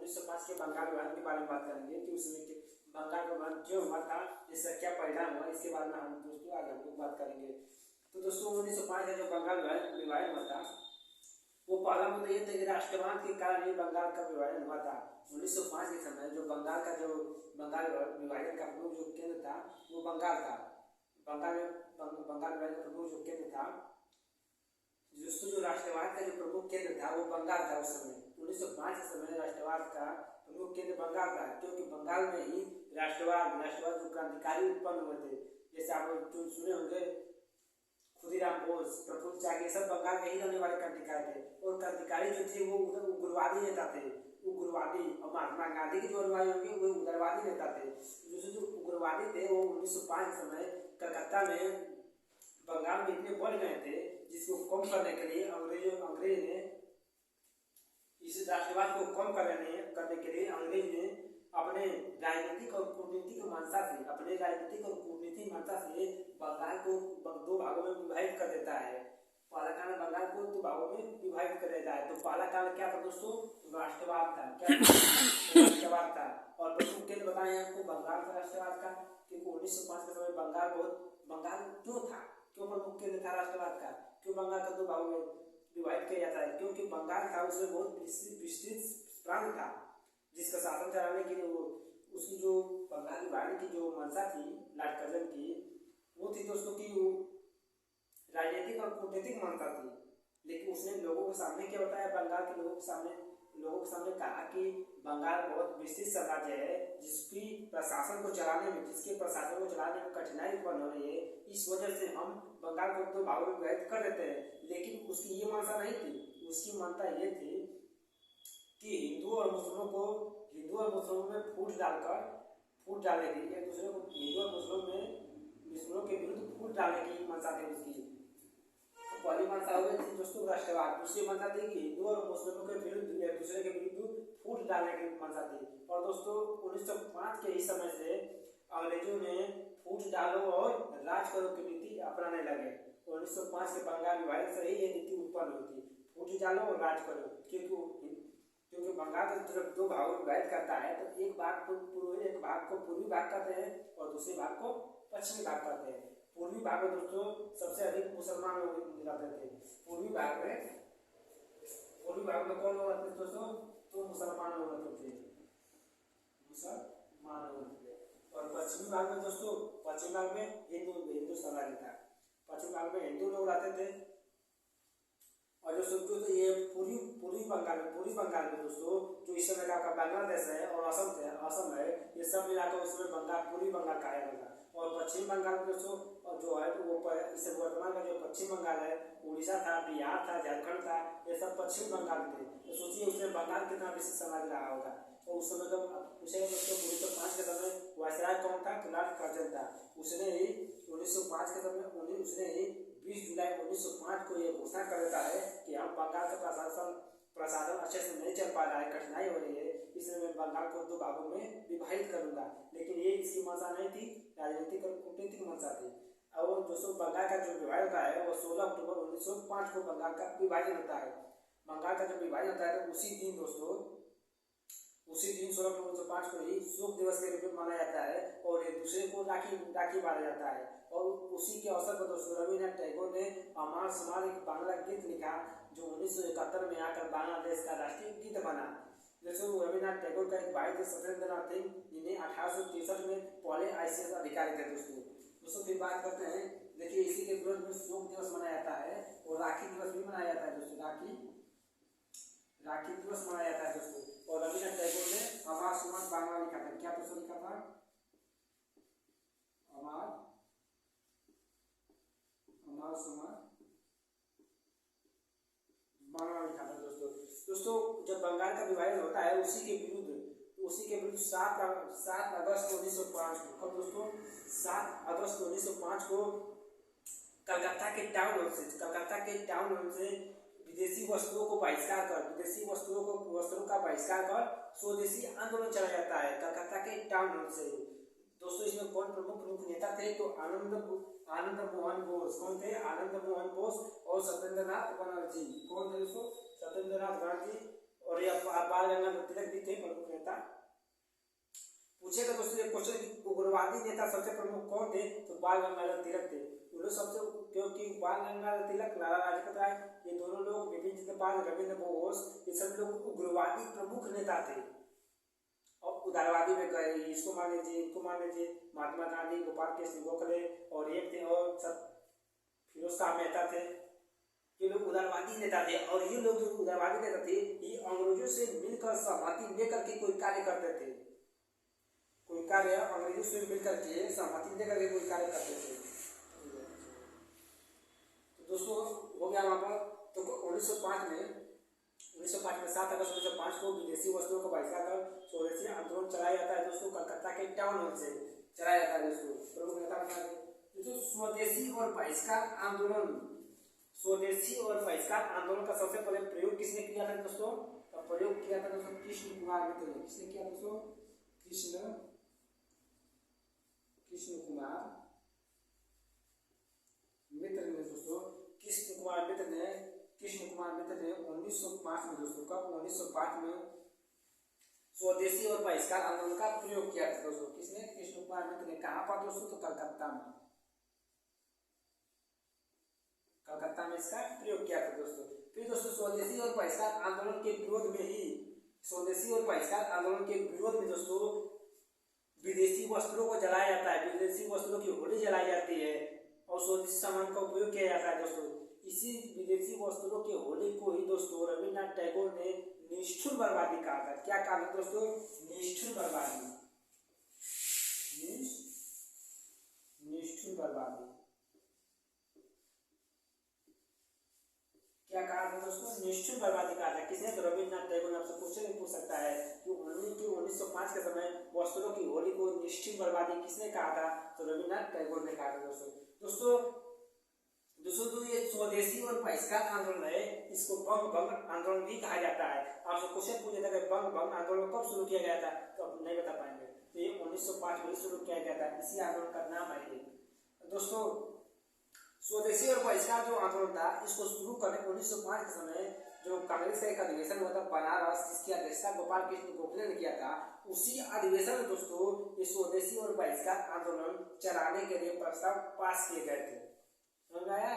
1905 के बंगाल विभाजन के बारे में बात करेंगे कि उसमें बंगाल का विभाजन क्यों हुआ था, इसका क्या परिणाम हुआ, इसके बारे में हम दोस्तों आज हम लोग बात करेंगे। तो दोस्तों 1905 का जो बंगाल विभाजन हुआ था वो पहला मुद्दा ये था कि राष्ट्रवाद के कारण ही बंगाल का विभाजन हुआ था। 1905 के समय जो बंगाल विभाजन का प्रमुख जो केंद्र था वो बंगाल था। बंगाल विभाजन का प्रमुख जो केंद्र था दोस्तों, जो राष्ट्रवाद का जो प्रमुख केंद्र था वो बंगाल था। उस समय 1905 के समय राष्ट्रवाद का प्रमुख केंद्र बंगाल था, क्योंकि बंगाल में ही राष्ट्रवाद जो क्रांतिकारी उत्पन्न हुए थे। जैसे आप जो सुने होंगे खुदीराम बोस, प्रफुल्ल चाकी, सब बंगाल के ही रहने वाले क्रांतिकारी थे। और क्रांतिकारी जो थे वो उग्रवादी नेता थे, उग्रवादी। और महात्मा गांधी के जो अनुयायी होंगे वो उग्रवादी नेता थे। जो उग्रवादी थे वो 1905 के समय कलकत्ता में बंगाल में इतने बढ़ गए थे, जिसको कम करने के लिए अंग्रेज ने इस राष्ट्रवाद को कम करने के लिए अंग्रेज ने अपने राजनीतिक और कूटनीतिक मंशा से बंगाल को दो भागों में विभाजित कर देता है। पहला काल बंगाल को दो भागों में विभाजित कर देता है। तो पहला काल क्या था दोस्तों? राष्ट्रवाद था। क्या राष्ट्रवाद था। और प्रमुख केंद्र बताएं आपको बंगाल का राष्ट्रवाद का, क्योंकि 1905 के समय बंगाल क्यों था, क्यों प्रमुख केंद्र था राष्ट्रवाद का, क्यों बंगाल का दो भागों में विभाजित किया जाता है? क्योंकि बंगाल था उसमें बहुत विस्तृत प्रांत था, जिसका शासन चलाने के लिए उसकी जो बंगाल विभाजन की जो मंशा थी लॉर्ड कर्जन की, वो थी दोस्तों की वो राजनीतिक और कूटनीतिक मंशा थी। लेकिन उसने लोगों के सामने क्या बताया, बंगाल के लोगों के सामने कहा कि बंगाल बहुत विस्तृत साम्राज्य है, जिसके प्रशासन को चलाने में कठिनाई उत्पन्न हो रही है। इस वजह से हम बंगाल को दो भागों में विभाजित कर देते हैं। लेकिन उसकी ये मंशा नहीं थी। उसकी मंशा ये थी कि हिंदू और मुस्लिमों में फूट डालने की, एक दूसरे को हिंदू और मुस्लिमों के विरुद्ध फूट डालने की मंशा थी उसकी। तो पहली मंशा हो गई थी दोस्तों राष्ट्रवाद। दूसरी मंशा थी कि हिंदू और मुस्लिमों के विरुद्ध एक दूसरे के विरुद्ध फूट डालने की मंशा थी। और दोस्तों 1905 के ही समय से अंग्रेजों ने फूट डालो और राज करो की नीति अपनाने लगे। 1905 के बंगाल विभाजन से ही ये नीति उत्पन्न हुई थी, फूट डालो और राज करो। क्योंकि बंगाल जब दो भागों में विभाजित करता है तो एक भाग को पूर्वी भाग कहते हैं और दूसरे भाग को पश्चिमी भाग कहते हैं। पूर्वी भाग में दोस्तों सबसे अधिक मुसलमान लोग रहते थे। पूर्वी भाग में कौन लोग रहते थे दोस्तों? तो मुसलमान लोग रहते थे, और पश्चिमी भाग में दोस्तों हिंदू समाज था। पश्चिमी भाग में हिंदू लोग रहते थे। और जो सोचो तो ये पूर्वी बंगाल में दोस्तों जो इस समय का बांग्लादेश है और असम है, ये सब मिलाकर उसमें पूर्वी बंगाल कहा जाता है। और पश्चिम बंगाल में दोस्तों जो है वो इस वर्तमान का जो पश्चिम बंगाल है, उड़ीसा था, बिहार था, झारखंड था, ये सब पश्चिम बंगाल थे। तो सोचिए उसमें बंगाल कितना विशेष समाज रहा होगा। तो उस समय जब उसे दोस्तों 1905 के समय वायसराय कौन था? लॉर्ड कर्जन था। उसने ही 1905 के समय उसने ही 20 जुलाई 1905 को यह घोषणा कर देता है कि हम बंगाल का प्रशासन अच्छे से नहीं चल पा रहा है, कठिनाई हो रही है, इसलिए मैं बंगाल को दो भागों में विभाजित करूंगा। लेकिन ये इसकी मंशा नहीं थी, राजनीतिक और कूटनीतिक मंशा थी। और दोस्तों बंगाल का जो विभाजन होता है वो 16 अक्टूबर 1905 को बंगाल का विभाजन होता है। बंगाल का जब विभाजन होता है तो उसी दिन 16 अक्टूबर 1905 को ही शोक दिवस के रूप में मनाया जाता है और एक दूसरे को राखी बांधा जाता है। और उसी के अवसर पर दोस्तों रविन्द्रनाथ टैगोर ने अमर समाज एक बांग्ला गीत लिखा, जो 1971 में आकर बांग्लादेश का राष्ट्रीय गीत बना। जैसे रविन्द्रनाथ टैगोर का एक भाई थे सत्येंद्रनाथ सिंह, जिन्हें 1863 में पहले ICS अधिकारी थे। दोस्तों फिर बात करते हैं, देखिए इसी के विरोध में शोक दिवस मनाया जाता है और राखी दिवस भी मनाया जाता है दोस्तों। राखी दिवस मनाया जाता है दोस्तों। और रविन्द्रनाथ टैगोर ने अमर समाज बांग्ला लिखा था। क्या दोस्तों लिखा था? अमर समाज बांग्ला लिखा था दोस्तों। जब बंगाल का विभाजन होता है उसी के विरुद्ध 7 अगस्त 1905 को, कब दोस्तों? 7 अगस्त 1905 को कलकत्ता के टाउन हॉल से विदेशी वस्त्रों का बहिष्कार कर स्वदेशी आंदोलन चला जाता है कलकत्ता के टाउन हॉल से। दोस्तों इसमें कौन प्रमुख नेता थे? तो आनंद मोहन बोस। कौन थे? आनंद मोहन बोस और सत्येंद्रनाथ बनर्जी। कौन थे दोस्तों? सत्येंद्रनाथ बनर्जी। और यह बात बाल गंगाधर तिलक भी थे प्रमुख नेता। पूछेगा दोस्तों एक क्वेश्चन कि उग्रवादी नेता सबसे प्रमुख कौन थे, तो बाल गंगाधर तिलक थे। वो लोग सबसे, क्योंकि बाल गंगाधर तिलक, लाला लाजपत राय, ये दोनों लोग, विपिन चंद्र पाल, रविंद्र बोस, ये सब लोग उग्रवादी प्रमुख नेता थे। और उदारवादी में गए, इसको मान लीजिए, इनको मान लीजिए, महात्मा गांधी, गोपाल कृष्ण गोखले और एक थे और सब फिरोज शाह मेहता थे। ये लोग उदारवादी नेता थे। और ये लोग जो उदारवादी नेता थे ये अंग्रेजों से मिलकर सहमति लेकर के कोई कार्य करते थे। कोई कार्य अंग्रेजों से मिलकर के सहमति लेकर के कोई कार्य करते थे। तो दोस्तों हो गया वहाँ पर। तो 1905 में 7 अगस्त 1905 को विदेशी वस्तुओं को बहिष्कार कर स्वदेशी आंदोलन चलाया जाता है दोस्तों। कलकत्ता के टाउन हॉल से चलाया जाता है दोस्तों। प्रमुख नेता दोस्तों स्वदेशी और बहिष्कार आंदोलन, स्वदेशी और बहिष्कार आंदोलन का सबसे पहले प्रयोग किसने किया था दोस्तों? तो प्रयोग किया था दोस्तों कृष्ण कुमार मित्र ने। किसने किया दोस्तों? कृष्ण कुमार मित्र ने दोस्तों। कृष्ण कुमार मित्र ने 1905 में दोस्तों, कब? 1905 में स्वदेशी और बहिष्कार आंदोलन का प्रयोग किया था दोस्तों। किसने? कृष्ण कुमार मित्र ने। कहाँ पर दोस्तों? तो कलकत्ता में। कलकत्ता में इसका प्रयोग किया था दोस्तों। फिर दोस्तों स्वदेशी और बहिष्कार आंदोलन के विरोध में ही, स्वदेशी और बहिष्कार आंदोलन के विरोध में दोस्तों विदेशी वस्त्रों को जलाया जाता है। विदेशी वस्त्रों की होली जलाई जाती है और स्वदेशी सामान का उपयोग किया जाता है दोस्तों। इसी विदेशी वस्त्रों के होली को ही दोस्तों रविन्द्रनाथ टैगोर ने निष्ठुर बर्बादी कहा था। क्या कहा था दोस्तों? निष्ठुर बर्बादी। निष्ठुर बर्बादी क्या कहा था दोस्तों? निष्ठुर बर्बादी कहा था। किसने? तो रविन्द्रनाथ टैगोर ने। आपसे क्वेश्चन भी पूछ सकता है कि 1905 के समय वस्त्रों की होली को निष्ठुर बर्बादी किसने कहा था? तो रविन्द्रनाथ टैगोर ने कहा था दोस्तों। दोस्तों ये स्वदेशी और बहिष्कार आंदोलन है, इसको बंग भंग आंदोलन भी कहा जाता है। आपसे क्वेश्चन पूछा था कि बंग भंग आंदोलन कब शुरू किया गया था, तो आप नहीं बता पाएंगे। तो ये 1905 में शुरू किया गया था। इसी आंदोलन का नाम है ये दोस्तों। स्वदेशी और बहिष्कार जो आंदोलन था इसको शुरू करने 1905 के समय जो कांग्रेस का एक अधिवेशन हुआ था बनारस, जिसकी अध्यक्षता गोपाल कृष्ण गोखले ने किया था, उसी अधिवेशन में दोस्तों ये स्वदेशी और बहिष्कार आंदोलन चलाने के लिए प्रस्ताव पास किए गए थे। समझ में आया?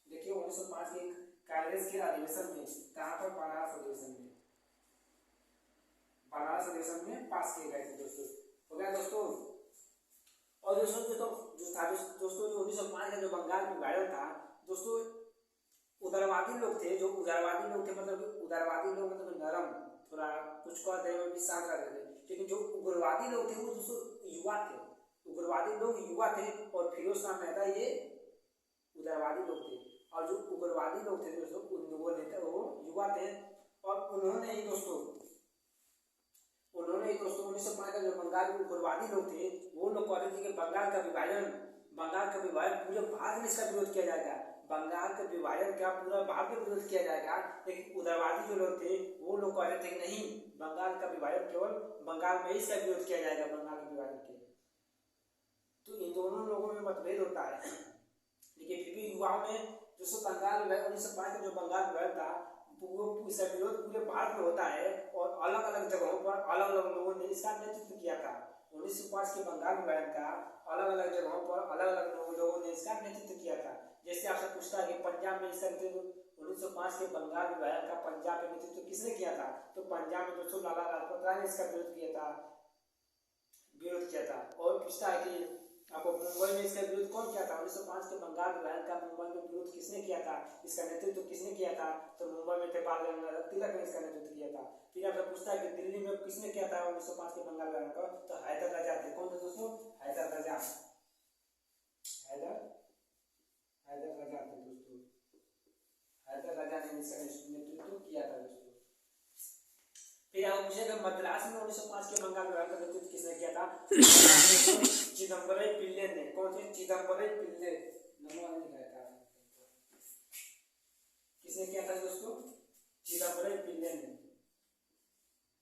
देखिए 1905 के कांग्रेस के अधिवेशन में, कहाँ पर? बनारस अधिवेशन में। बनारस अधिवेशन में पास किए गए थे दोस्तों। हो गया दोस्तों। और दोस्तों जो था दोस्तों 1905 का जो बंगाल में विभाजन था दोस्तों, उदारवादी लोग थे। जो उदारवादी लोग थे मतलब उदारवादी लोग मतलब नरम, थोड़ा कुछ कहते हैं भी शांत रहते थे। लेकिन जो उग्रवादी लोग थे वो दोस्तों युवा थे। उग्रवादी लोग युवा थे और फिरोज शाह मेहता ये उदारवादी लोग थे। और जो उग्रवादी लोग थे दोस्तों वो नेता वो युवा थे। और उन्होंने ही दोस्तों 1905 का जो बंगाल में उग्रवादी लोग थे वो लोग कहते थे कि बंगाल का विभाजन पूरे भारत में इसका विरोध किया जाएगा। बंगाल का विभाजन क्या पूरा भारत में विरोध किया जाएगा। लेकिन उदारवादी जो लोग थे वो लोग कहते थे कि नहीं, बंगाल का विभाजन केवल बंगाल में ही इसका विरोध किया जाएगा, बंगाल के विभाजन के। तो इन दोनों लोगों में मतभेद होता है। लेकिन फिर भी युवाओं में जो बंगाल 1905 का जो बंगाल विभाजन था वो इसका विरोध पूरे भारत में होता है और अलग अलग जगहों पर अलग अलग लोगों ने इसका नेतृत्व किया था। 1905 के बंगाल विभाजन का अलग अलग जगहों पर अलग अलग लोगों ने इसका नेतृत्व किया था। जैसे आपसे पूछता है कि पंजाब में इसका नेतृत्व 1905 के बंगाल विभाजन का पंजाब में नेतृत्व किसने किया था, तो पंजाब में दोस्तों लाला लाजपत राय ने इसका विरोध किया था। और पूछता है कि आपको मुंबई में इसका विरोध कौन किया था? 1905 के बंगाल विभाजन का मुंबई में विरोध किसने किया था, इसका नेतृत्व किसने किया था? तो मुंबई में थे बाल गंगाधर तिलक ने इसका नेतृत्व किया था। फिर आपसे पूछता है कि दिल्ली में किसने किया था 1905 के बंगाल विभाजन का, तो हैदर राजा थे। कौन थे दोस्तों? हैदर राजा थे दोस्तों। हैदर राजा ने इसका नेतृत्व किया था दोस्तों। फिर आप पूछेगा मद्रास में 1905 के बंगाल विभाजन का नेतृत्व किसने किया था? चिदम्बरम पिल्ले ने। कौन थे? चिदम्बरम पिल्ले किसने किया था दोस्तों? चिदम्बरम पिल्ले ने।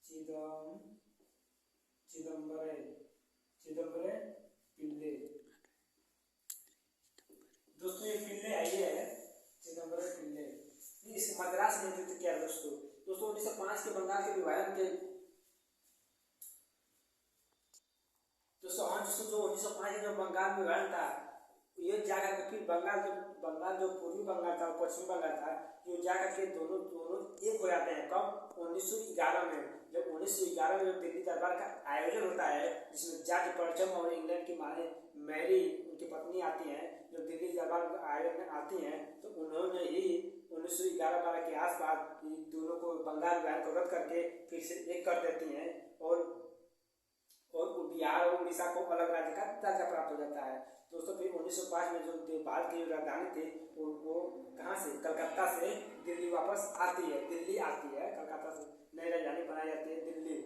चिदम्बरम पिल्ले दोस्तों, ये पिल्ले आई है चिदम्बरम पिल्ले, इस मद्रास में नेतृत्व किया दोस्तों। दोस्तों 1905 के बंगाल के विभाजन के दोस्तों हाँ दोस्तों जो 1905 में बंगाल में विभाजन था ये जाकर के फिर बंगाल जो पूर्वी बंगाल था और पश्चिमी बंगाल था ये जाकर के दोनों दोनों एक हो जाते हैं कब 1911 में। जब 1911 में दिल्ली दरबार का आयोजन होता है जिसमें जॉर्ज परचम और इंग्लैंड की माने मैरी उनकी पत्नी आती हैं, जब दिल्ली दरबार के आयोजन में आती हैं तो उन्होंने ही 1911-12 के आसपास दोनों को बंगाल विभाजन को रद्द करके फिर से एक कर देती हैं और बिहार और उड़ीसा को अलग राज्य का दर्जा प्राप्त हो जाता है। दोस्तों फिर 1905 में जो भारत की जो राजधानी थी वो कहाँ से कलकत्ता से दिल्ली वापस आती है, दिल्ली आती है, कलकत्ता से नई राजधानी बनाई जाती है दिल्ली।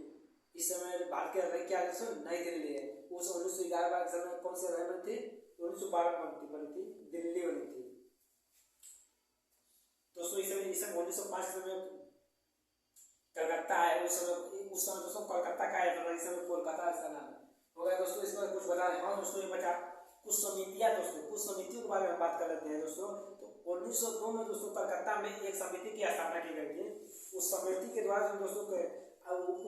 इस समय भारत की राजधानी क्या है नई दिल्ली है। उस 1911 के समय कौन सी राजधानी थी 1912 बनी थी दिल्ली बनी थी। दोस्तों इस समय 1905 के समय कलकत्ता है, उस समय दोस्तों कोलकाता का है, इस समय कोलकाता इसका नाम हो गया। दोस्तों इस पर कुछ बता रहे हैं दोस्तों ये बचा कुछ समितियां, दोस्तों कुछ समितियों के बारे में बात कर लेते हैं दोस्तों। तो 1902 में दोस्तों कलकत्ता में एक समिति की स्थापना की गई थी। उस समिति के द्वारा दोस्तों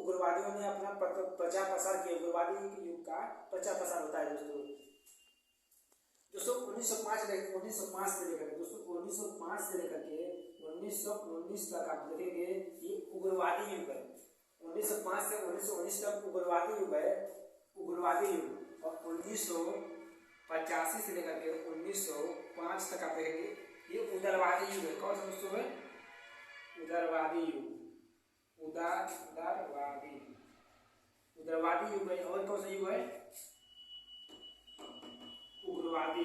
उग्रवादियों ने अपना प्रचार प्रसार किया, उग्रवादी युग का प्रचार प्रसार होता है दोस्तों 1905 से लेकर दोस्तों 1905 से लेकर के 1919 तक आप देखेंगे ये उग्रवादी युग है। 1905 से 1919 तक उग्रवादी युग है, उग्रवादी युग। और 1985 से लेकर के 1905 तक आप देखेंगे ये उदारवादी युग है। कौन सा दोस्तों है उदारवादी युग, उदारवादी युग है। और कौन सा युग है उग्रवादी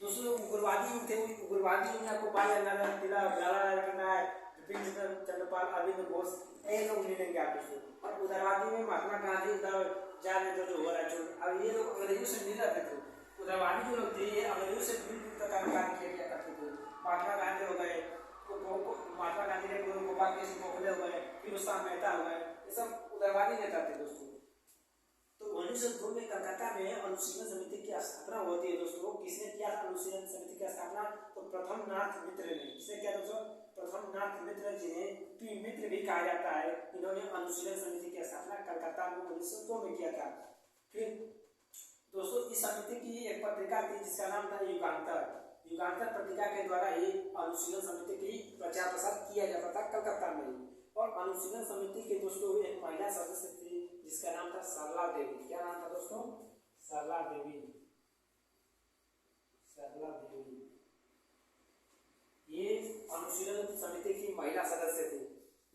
दोस्तों उग्रवादी युग थे। उग्रवादी युग में आपको बाल गंगाधर तिलक, लाला लाजपत राय, बिपिन चंद्रपाल, अरविंद घोष ये लोग मिलेंगे आप दोस्तों। और उदारवादी में महात्मा गांधी उधर जा रहे थे जो हो रहा है। अब ये लोग अंग्रेजों से मिल रहे थे। उदारवादी जो लोग थे ये अंग्रेजों से मिलजुल कर कार्य किया करते थे। महात्मा गांधी हो गए, महात्मा गांधी ने गोपाल कृष्ण गोखले हो गए, फिर उसका मेहता हो गए, ये सब उदारवादी नेता थे दोस्तों। तो 1902 में कलकत्ता में अनुशीलन समिति की स्थापना होती है दोस्तों। किसने किया अनुशीलन समिति की स्थापना तो प्रथम नाथ मित्र ने। किसने किया दोस्तों प्रथम नाथ मित्र जिन्हें पी मित्र भी कहा जाता है, इन्होंने अनुशीलन समिति की स्थापना कलकत्ता में 1902 में किया था। फिर दोस्तों इस समिति की एक पत्रिका थी जिसका नाम था युगांतर पत्रिका के द्वारा ही अनुशीलन समिति की प्रचार प्रसार किया जाता था कलकत्ता में। और अनुशीलन समिति के दोस्तों एक महिला सदस्य थी जिसका नाम था सरला देवी। क्या नाम था दोस्तों सरला देवी। ये अनुशीलन समिति की महिला सदस्य थी।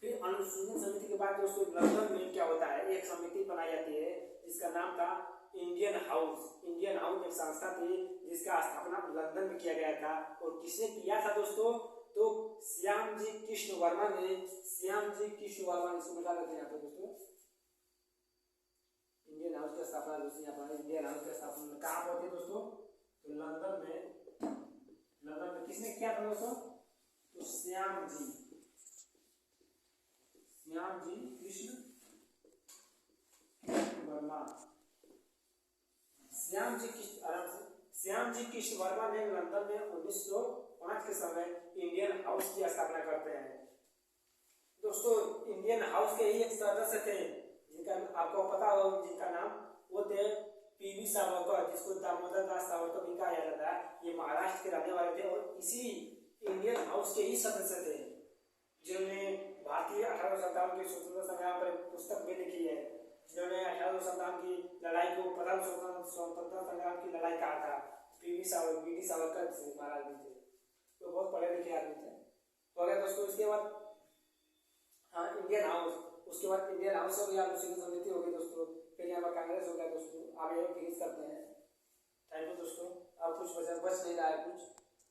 फिर अनुशीलन समिति के बाद दोस्तों लंदन में क्या होता है एक समिति बनाई जाती है जिसका नाम था इंडियन हाउस एक संस्था थी जिसका स्थापना लंदन में किया गया था। और किसने किया था दोस्तों तो श्यामजी कृष्ण वर्मा ने इसको बता देते हैं दोस्तों। इंडियन हाउस की स्थापना दोस्तों यहाँ पर इंडियन हाउस की स्थापना कहाँ होती है दोस्तों तो लंदन में किसने किया था दोस्तों तो श्यामजी कृष्ण वर्मा। श्यामजी कृष्ण वर्मा ने लंदन में 1905 के समय इंडियन हाउस की स्थापना करते हैं दोस्तों। इंडियन हाउस के ही एक सदस्य थे जिनका आपको पता हो जिनका नाम वो थे पीवी सावरकर, जिसको दामोदर दास सावरकर भी कहा जाता है। ये महाराष्ट्र के रहने वाले थे और इसी इंडियन हाउस के ही सदस्य थे जिन्होंने भारतीय 1857 के स्वतंत्रता संग्राम पर पुस्तक भी लिखी है, जिन्होंने 1857 की लड़ाई को प्रथम स्वतंत्रता संग्राम की लड़ाई कहा था। पीवी सावरकर महाराज भी थे, तो बहुत पढ़े लिखे आदमी थे। तो अगर दोस्तों इसके बाद इंडियन हाउस, उसके बाद इंडियन हाउस हो गया, अनुशीलन समिति हो गई दोस्तों, फिर यहाँ पर कांग्रेस हो गया दोस्तों। आप ये फिनिश करते हैं। थैंक यू दोस्तों। अब कुछ बच नहीं रहा है कुछ